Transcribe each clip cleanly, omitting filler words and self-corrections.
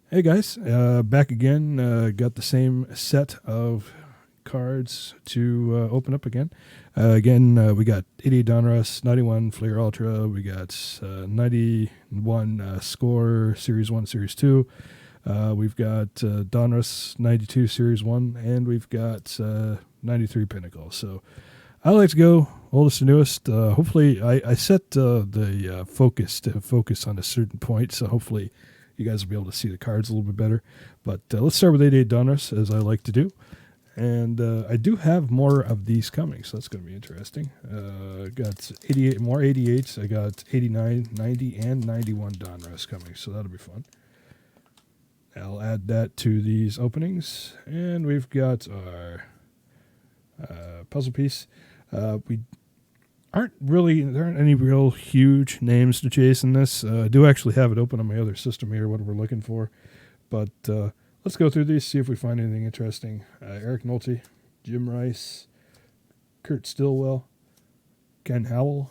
Hey guys, back again. Got the same set of cards to open up again. We got 88 Donruss, 91 Fleer Ultra. We got 91 Score Series 1, Series 2. We've got Donruss 92 Series 1, and we've got 93 Pinnacle. So I like to go oldest to newest. Hopefully, I set the focus to focus on a certain point, so hopefully you guys will be able to see the cards a little bit better. But let's start with 88 Donruss, as I like to do. And I do have more of these coming, so that's going to be interesting. Got 88 more 88s. I got 89, 90, and 91 Donruss coming, so that'll be fun. I'll add that to these openings. And we've got our puzzle piece. There aren't any real huge names to chase in this. I do actually have it open on my other system here, what we're looking for. But let's go through these, see if we find anything interesting. Eric Nolte, Jim Rice, Kurt Stillwell, Ken Howell,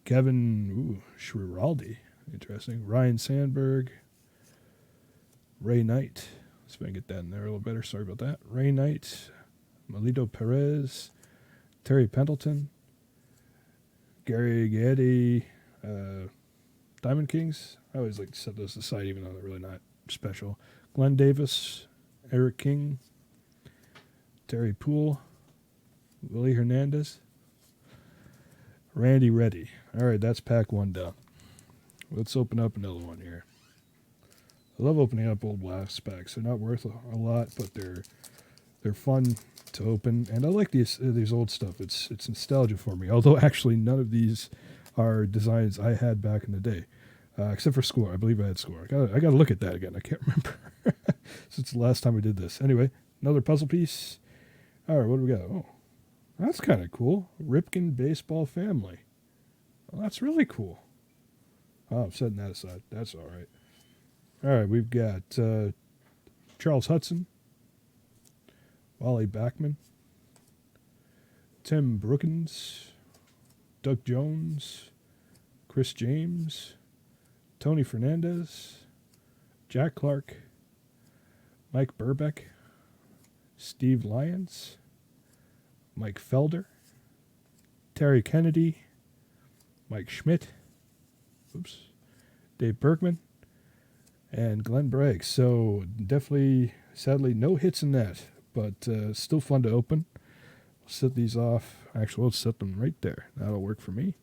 Kevin Schiraldi, interesting. Ryan Sandberg, Ray Knight. Let's see if I can get that in there a little better. Sorry about that. Ray Knight, Melito Perez, Terry Pendleton, Gary Gaddy, Diamond Kings. I always like to set those aside, even though they're really not special. Glenn Davis, Eric King, Terry Poole, Willie Hernandez, Randy Reddy. All right, that's pack one down. Let's open up another one here. I love opening up old blast packs. They're not worth a lot, but they're fun to open, and I like these old stuff. It's nostalgia for me. Although actually none of these are designs I had back in the day, except for Score. I believe I had Score. I got to look at that again. I can't remember since the last time we did this. Anyway, another puzzle piece. All right, what do we got? Oh, that's kind of cool. Ripken Baseball Family. Well, that's really cool. Oh, I'm setting that aside. That's all right. All right, we've got Charles Hudson, Wally Backman, Tim Brookins, Doug Jones, Chris James, Tony Fernandez, Jack Clark, Mike Burbeck, Steve Lyons, Mike Felder, Terry Kennedy, Mike Schmidt, Dave Bergman, and Glenn Bragg. So definitely, sadly, no hits in that, but still fun to open. I'll set these off. Actually, let's set them right there. That'll work for me.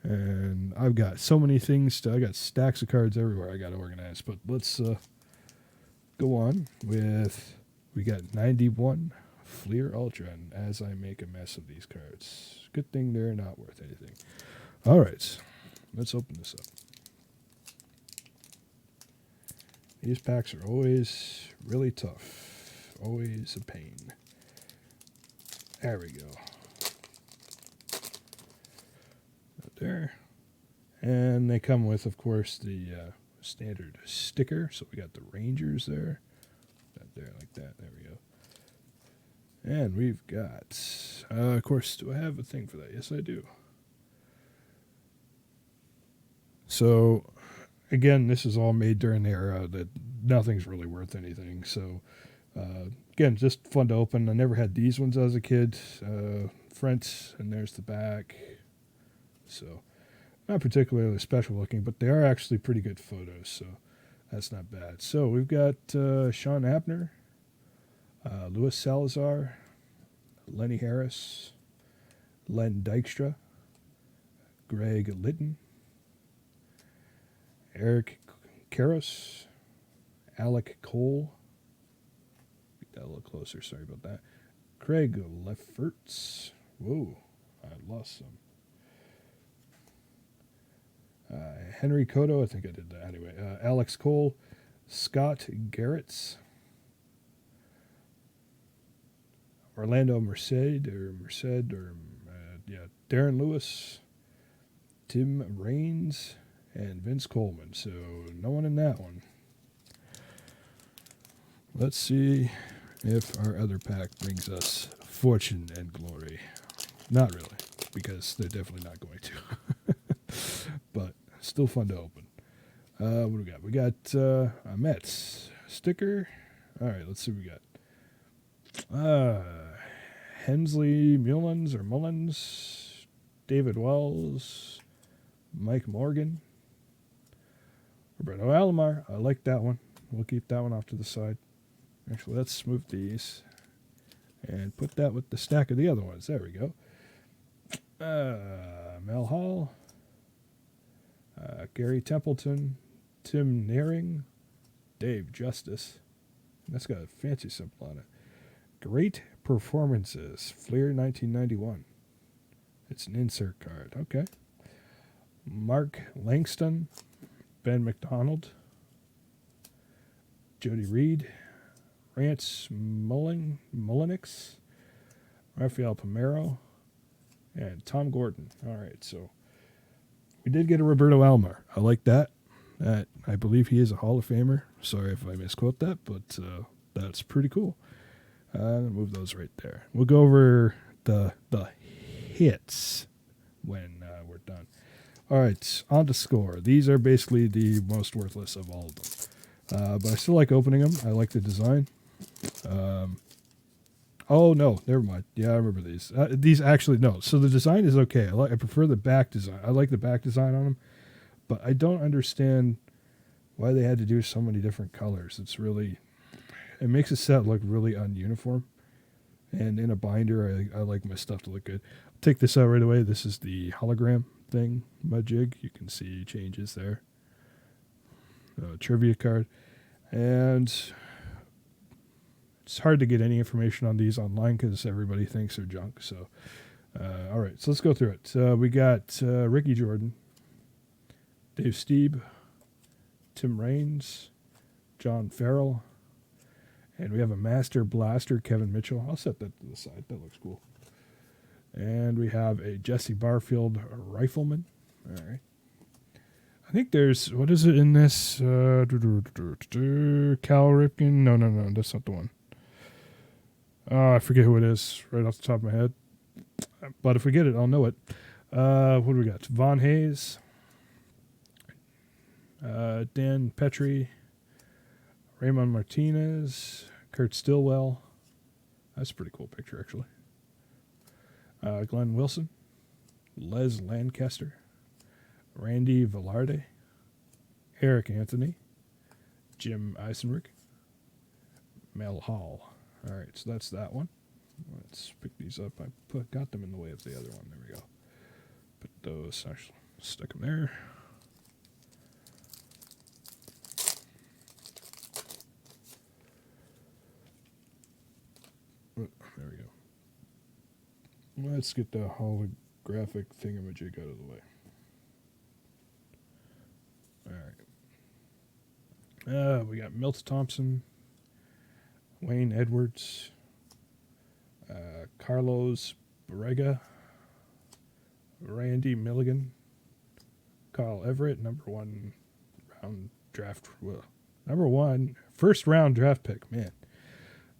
And I've got so many things. I got stacks of cards everywhere I got to organize. But let's go on with, we got 91 Fleer Ultra, and as I make a mess of these cards. Good thing they're not worth anything. All right, let's open this up. These packs are always really tough. Always a pain. There we go. There. And they come with, of course, the standard sticker. So we got the Rangers there. That there, like that. There we go. And we've got, of course, do I have a thing for that? Yes, I do. So, again, this is all made during the era that nothing's really worth anything. So, again, just fun to open. I never had these ones as a kid. Front, and there's the back. So, not particularly special looking, but they are actually pretty good photos. So, that's not bad. So, we've got Sean Abner, Luis Salazar, Lenny Harris, Len Dykstra, Greg Litton, Eric Karros, Alec Cole. Get that a little closer. Sorry about that. Craig Lefferts. Whoa, I lost some. Henry Cotto. I think I did that anyway. Alex Cole, Scott Garretts, Orlando Darren Lewis, Tim Raines, and Vince Coleman. So no one in that one. Let's see if our other pack brings us fortune and glory. Not really, because they're definitely not going to. But still fun to open. What do we got? We got a Mets sticker. All right, let's see what we got. Hensley Mullins, David Wells, Mike Morgan, Roberto Alomar. I like that one. We'll keep that one off to the side. Actually, let's move these and put that with the stack of the other ones. There we go. Mel Hall, Gary Templeton, Tim Nearing, Dave Justice. That's got a fancy symbol on it. Great performances, Fleer 1991. It's an insert card. Okay. Mark Langston, Ben McDonald, Jody Reed, Rance Mullenix, Rafael Pomero, and Tom Gordon. All right, so we did get a Roberto Alomar. I like that. I believe he is a Hall of Famer. Sorry if I misquote that, but that's pretty cool. Move those right there. We'll go over the hits when we're done. All right, on to Score. These are basically the most worthless of all of them. But I still like opening them. I like the design. Oh, no, never mind. Yeah, I remember these. These actually, no. So the design is okay. I prefer the back design. I like the back design on them. But I don't understand why they had to do so many different colors. It makes a set look really ununiform. And in a binder, I like my stuff to look good. I'll take this out right away. This is the hologram thing, my jig. You can see changes there. Trivia card. And it's hard to get any information on these online because everybody thinks they're junk. So, all right, so let's go through it. We got Ricky Jordan, Dave Stieb, Tim Raines, John Farrell, and we have a Master Blaster, Kevin Mitchell. I'll set that to the side. That looks cool. And we have a Jesse Barfield Rifleman. All right. I think there's, what is it in this? Cal Ripken? No, that's not the one. I forget who it is right off the top of my head. But if we get it, I'll know it. What do we got? Von Hayes, Dan Petrie, Raymond Martinez, Kurt Stillwell. That's a pretty cool picture, actually. Glenn Wilson, Les Lancaster, Randy Velarde, Eric Anthony, Jim Eisenberg, Mel Hall. All right, so that's that one. Let's pick these up. Got them in the way of the other one. There we go. Put those, actually, stick them there. There we go. Let's get the holographic thingamajig out of the way. All right. We got Milt Thompson, Wayne Edwards, Carlos Borrega, Randy Milligan, Carl Everett, first round draft pick, man.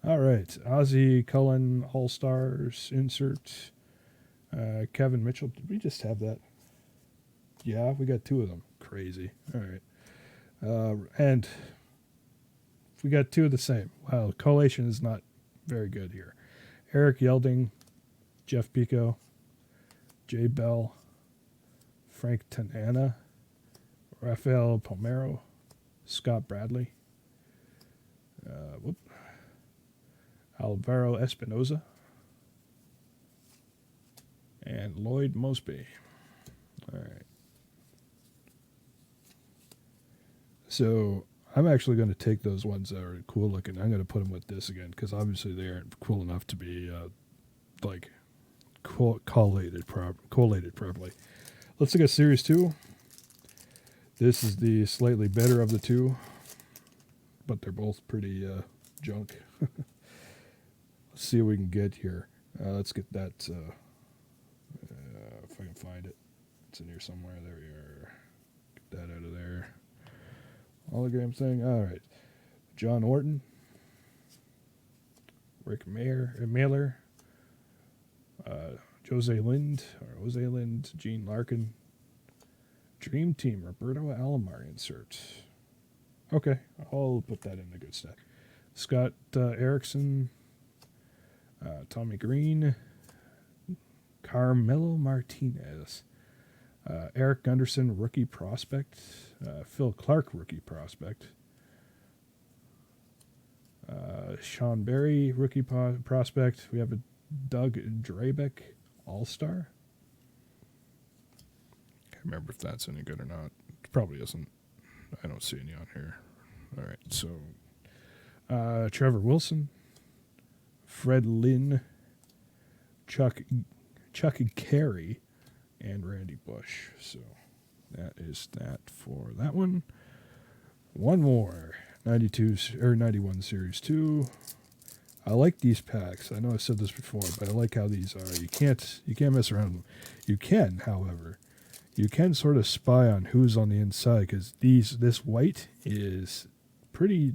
All right, Ozzie Cullen, All-Stars, insert, Kevin Mitchell. Did we just have that? Yeah, we got two of them. Crazy. All right. And we got two of the same. Wow, the collation is not very good here. Eric Yelding, Jeff Pico, Jay Bell, Frank Tanana, Rafael Pomero, Scott Bradley, Alvaro Espinoza, and Lloyd Mosby. All right. So I'm actually going to take those ones that are cool looking. I'm going to put them with this again because obviously they aren't cool enough to be collated properly. Let's look at Series 2. This is the slightly better of the two, but they're both pretty junk. Let's see what we can get here. Let's get that, if I can find it. It's in here somewhere. There we are. Get that out of there. Hologram thing. All right. John Orton, Rick Mailer, Jose Lind, Gene Larkin, Dream Team, Roberto Alomar insert. Okay, I'll put that in the good stuff. Scott Erickson, Tommy Green, Carmelo Martinez, Eric Gunderson, rookie prospect, Phil Clark, rookie prospect, Sean Berry, rookie prospect. We have a Doug Drabeck, All-Star. Can't remember if that's any good or not. It probably isn't. I don't see any on here. All right, so Trevor Wilson, Fred Lynn, Chuck Carey, and Randy Bush. So that is that for that one. One more, 92 or 91 Series 2. I like these packs. I know I said this before, but I like how these are. You can't mess around with them. You can, however, you can sort of spy on who's on the inside because this white is pretty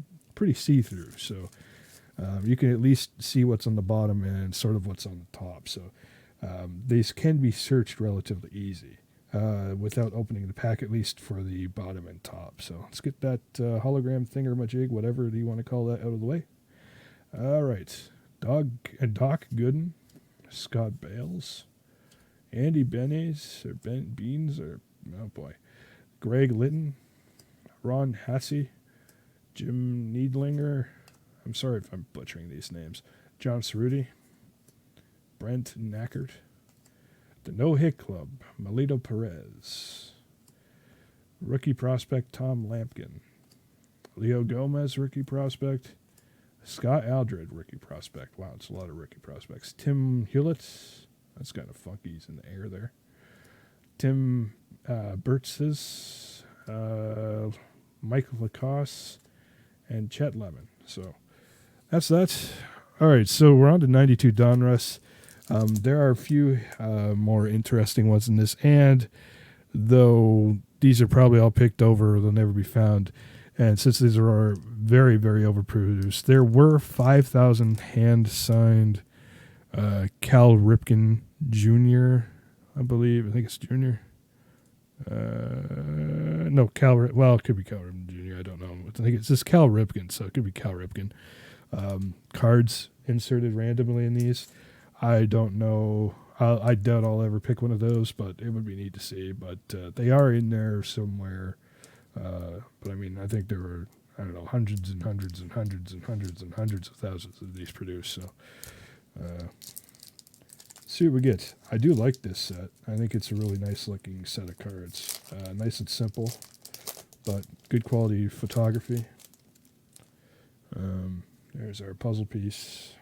see-through. So you can at least see what's on the bottom and sort of what's on the top. So these can be searched relatively easy without opening the pack, at least for the bottom and top. So let's get that hologram thingamajig, whatever you want to call that, out of the way. All right. Doc Gooden, Scott Bales, Andy Benes, or Beans, or, oh boy, Greg Litton, Ron Hasse, Jim Needlinger, I'm sorry if I'm butchering these names, John Cerruti, Brent Nackert, the No Hit Club, Melito Perez, rookie prospect Tom Lampkin, Leo Gomez, rookie prospect, Scott Aldred, rookie prospect. Wow, it's a lot of rookie prospects. Tim Hewlett, that's kind of funky. He's in the air there. Tim Burtzes, Michael Lacoste, and Chet Lemon. So that's that. All right, so we're on to 92 Donruss. There are a few more interesting ones in this, and though these are probably all picked over, they'll never be found. And since these are very, very overproduced, there were 5,000 hand-signed Cal Ripken Jr., I believe. I think it's Jr. No, well, it could be Cal Ripken Jr., I don't know. I think it's just Cal Ripken, so it could be Cal Ripken. Cards inserted randomly in these. I don't know. I doubt I'll ever pick one of those, but it would be neat to see. But they are in there somewhere. But I mean, I think there were, I don't know, hundreds and hundreds and hundreds and hundreds and hundreds of thousands of these produced. So, see what we get. I do like this set. I think it's a really nice looking set of cards. Nice and simple, but good quality photography. There's our puzzle piece.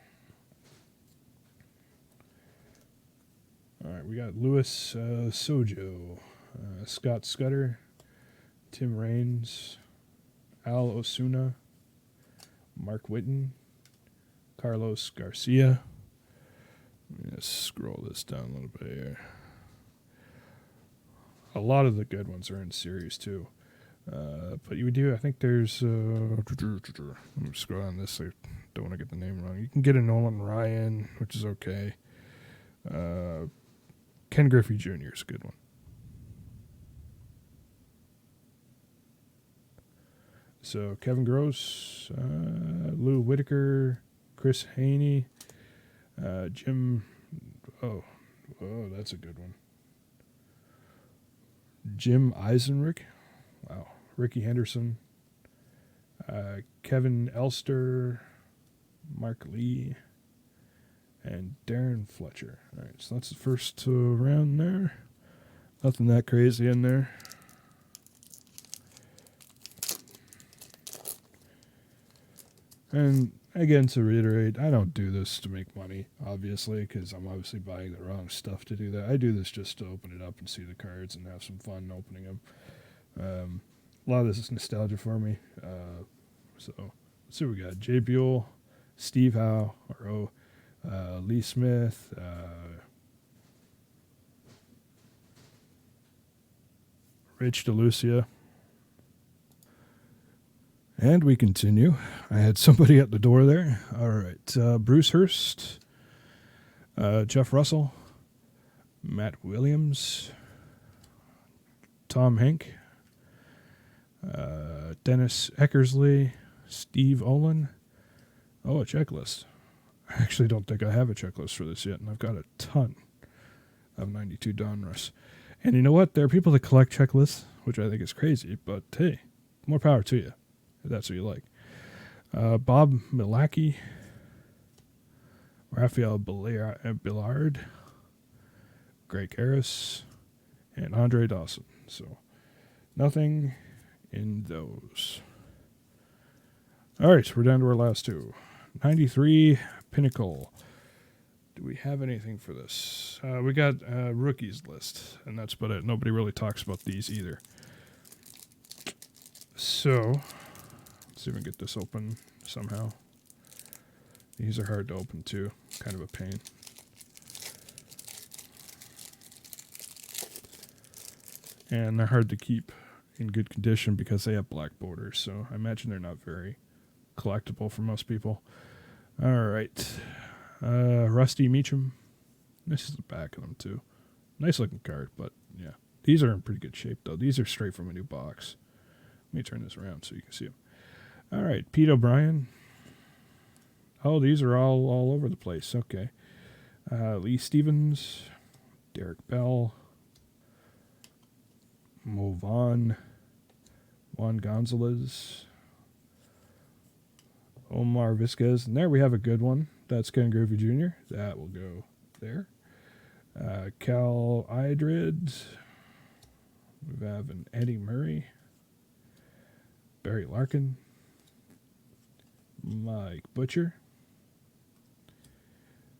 All right, we got Louis Sojo, Scott Scudder, Tim Raines, Al Osuna, Mark Whitten, Carlos Garcia. Let me just scroll this down a little bit here. A lot of the good ones are in series too. But you do, I think there's, let me scroll on this. I don't want to get the name wrong. You can get a Nolan Ryan, which is okay. Ken Griffey Jr. is a good one. So Kevin Gross, Lou Whitaker, Chris Haney, Jim. Oh, that's a good one. Jim Eisenrich. Wow. Ricky Henderson, Kevin Elster, Mark Lee, and Darren Fletcher. All right, so that's the first round there. Nothing that crazy in there. And again, to reiterate, I don't do this to make money, obviously, because I'm obviously buying the wrong stuff to do that. I do this just to open it up and see the cards and have some fun opening them. A lot of this is nostalgia for me. So let's see what we got. Jay Buell, Steve Howe, Lee Smith, Rich DeLucia. And we continue. I had somebody at the door there. All right. Bruce Hurst, Jeff Russell, Matt Williams, Tom Hank, Dennis Eckersley, Steve Olin. Oh, a checklist. I actually don't think I have a checklist for this yet, and I've got a ton of 92 Donruss. And you know what? There are people that collect checklists, which I think is crazy, but hey, more power to you, if that's what you like. Bob Milacki, Raphael Billard, Greg Harris, and Andre Dawson. So, nothing in those. All right, we're down to our last two. 93 Pinnacle. Do we have anything for this? We got a rookies list, and that's about it. Nobody really talks about these either. So, let's see if we can get this open somehow. These are hard to open too. Kind of a pain. And they're hard to keep in good condition because they have black borders. So I imagine they're not very collectible for most people. All right. Rusty Meacham. This is the back of them too. Nice looking card, but yeah. These are in pretty good shape though. These are straight from a new box. Let me turn this around so you can see them. All right. Pete O'Brien. Oh, these are all over the place. Okay. Lee Stevens. Derek Bell. Mo Vaughn. Juan Gonzalez. Omar Vizquez. And there we have a good one. That's Ken Griffey Jr. That will go there. Cal Idrid. We have an Eddie Murray. Barry Larkin. Mike Butcher.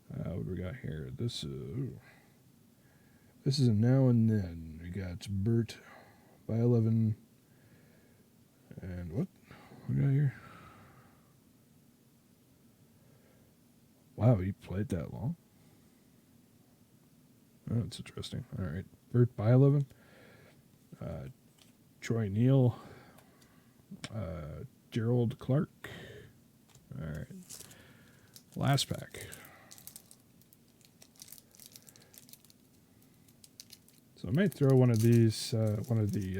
What do we got here? This is a now and then. We got Bert by 11. And what we got here? Wow, he played that long. Oh, that's interesting. All right. Bert by 11. Troy Neal. Gerald Clark. All right. Last pack. So I might throw one of these, one of the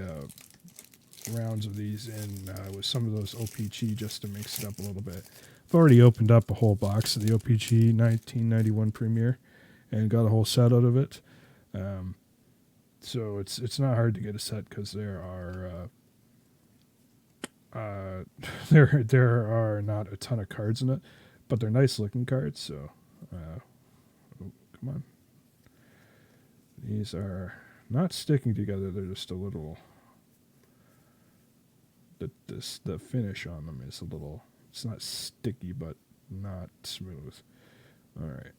rounds of these in with some of those OPG just to mix it up a little bit. I've already opened up a whole box of the OPG 1991 Premier and got a whole set out of it. So it's not hard to get a set because there are not a ton of cards in it, but they're nice looking cards. So, oh, come on, these are not sticking together. They're just a little. The finish on them is a little. It's not sticky, but not smooth. All right.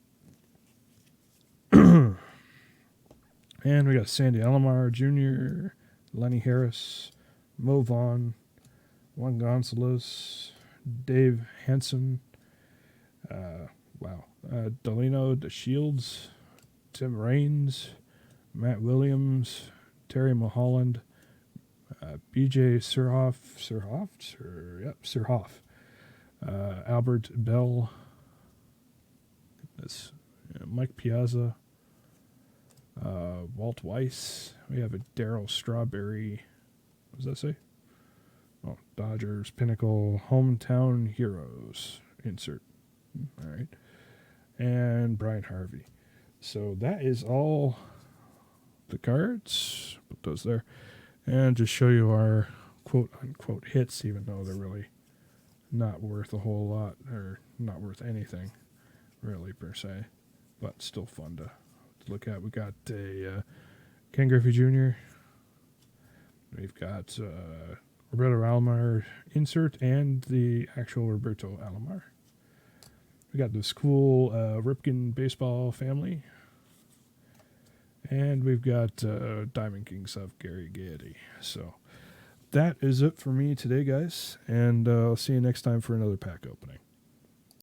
And we got Sandy Alomar Jr., Lenny Harris, Mo Vaughn, Juan Gonzalez, Dave Hansen, Delino DeShields, Tim Raines, Matt Williams, Terry Mulholland, BJ Surhoff, Albert Bell, Mike Piazza, Walt Weiss. We have a Darryl Strawberry. What does that say? Oh, Dodgers Pinnacle Hometown Heroes insert. All right. And Brian Harvey. So that is all the cards. Put those there. And just show you our quote-unquote hits, even though they're really not worth a whole lot, or not worth anything, really, per se. But still fun to look at. We got a Ken Griffey Jr. We've got Roberto Alomar insert and the actual Roberto Alomar. We got this cool Ripken baseball family. And we've got Diamond Kings of Gary Gaiety. So that is it for me today, guys. And I'll see you next time for another pack opening.